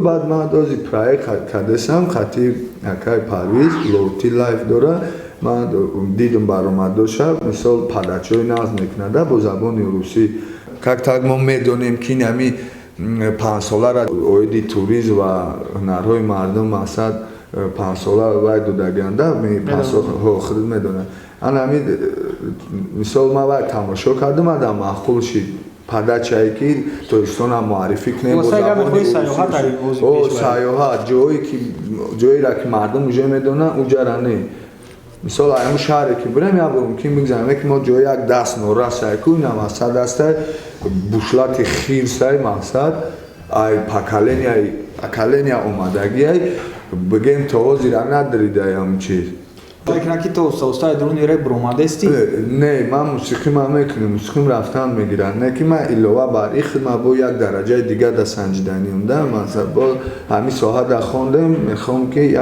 بعد ما دوزی پرایک کردم خاطی اکای پاریس لورتی لایف داره من دیدم برآمدش مثال پاداچوی ناز میکنه با زبان روسی как так ما میدونیم که نمی 5 ساله را اویدی توریسم و هنرهای مردم مقصد 5 ساله باید دادگانده می 5 سال خود میدونه انا می مثال ما باید تماشا کردم آدم معقول شد پاداچایی که توریستان هم معرفی کنیم با زبان روسی او سیاحت جایی را که مردم اونجا میدونن اونجا را نه مثال همون شهری که بریم یا ممکن بگذاریم که ما جایی یک دست نورا سعی کنیم مقصد است بوشلات خیر سعی مقصد ای پاکالنیا اومدگی بگیم توازی را نداریده هم چیز فکر تو سوستای درونی ره برومادستی نه من موسیقی ما میکنم موسیقی رفتن میگیرن نه که من علاوه بر این ما با یک درجه دیگه در سنجیدنی اومدم مثلا با همین ساعت در خوندم میخوام که یک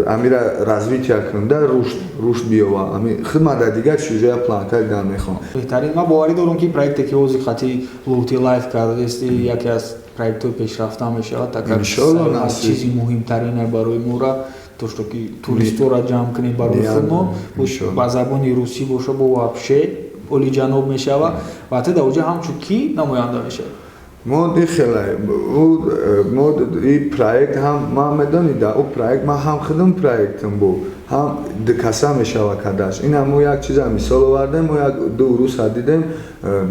امیر развития کنم در رشد بیاوم همین خدمت دیگه چیزای پلان کردن میخوام بهترین ما باوری دارم که پروژه که اوزی خاطی لوتی لایف کردستی یکی از پروژه پیشرفته میشه تا چیزی مهمترینه برای مورا то, что туристора ҷамъ кунем барои филмо ба забони русӣ боша бо вообще олиҷаноб мешава ва ҳатто дар оҷа ҳамчун ки намоянда мешава мо дихелай мо и проект ҳам ма медонӣ дар у проект ма ҳам худам проектам бу ҳам дикаса мешава кардаш ин мо як чиза мисол овардем мо як ду рӯза дидем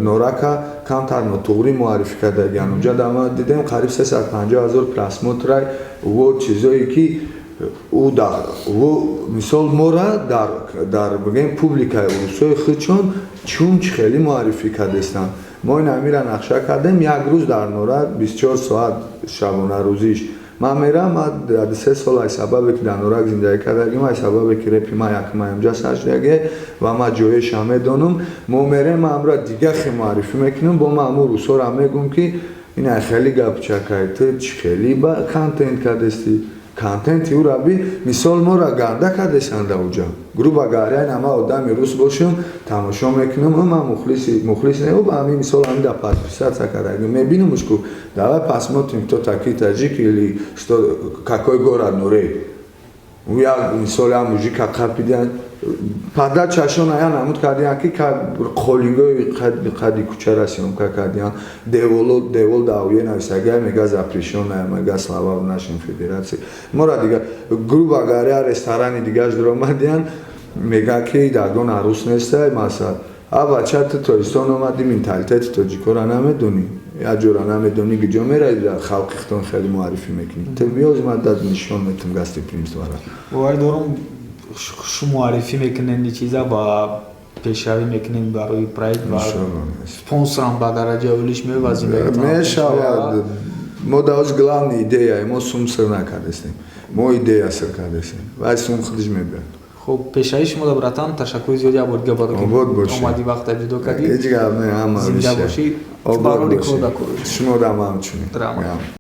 норака камтар нотуғрӣ муаррифӣ кардагиан унҷа дар ма дидем қариб 350 000 просмотрай во чизое ки مثال ما را در بگیم پوبلیکای روسای خودشون چون خیلی معرفی کردستن ما این امیرا نقشه کردیم یک روز در نورا 24 ساعت شبانه روزیش من میرم در 3 سال ای سبب که در نورا زندگی کردم ای سبب که رپی ما یک ما اینجا سجدگی و ما جویش هم میدونم ما میرم امرا دیگه خیلی معرفی میکنم با ما امو روسا را میگم که این خیلی گپ چکایت خیلی با کانتنت کردستی контенти ӯ раби мисол моро гарда кардешанд оҷа груба гаря нама одами рус бошам тамошо мекунам ман мухлис не ба ҳамин мисол ҳамин да подписация кардаги мебинамш ку давай посмотрим кто такие таджики или что какой город нуре як мисол як мужик қапидиан подачашон аян намуд кардиан ки қолингои қади кучара сёмка кардиан девол давие нависага мега запрещённая мега слава в нашей федерации мора дига груба говоря ресторани дигаш дромадиан мега ки дагон арус нестай маса аба чат тоистон омади менталитет тоҷикора намедонӣ яҷора намедонӣ гиҷо мераи халқи хитон хеле муаррифӣ мекунӣ те биёз маддат нишон метум гостеприимство ра бовар дорум шу муаррифӣ мекунем чиза ва пешравӣ мекунем барои проект ва спонсорам ба дараҷа улиш мева мешавад мо даоз главни идея мо сум сир накардастем мо идея сир кардастем вай сум худиш мебиад خب پیشایی شما دا براتان تشکر زیادی آباد گبارو که اومدی وقت جدا کردی زنده باشی برای کار دا کروش شما دا همچونی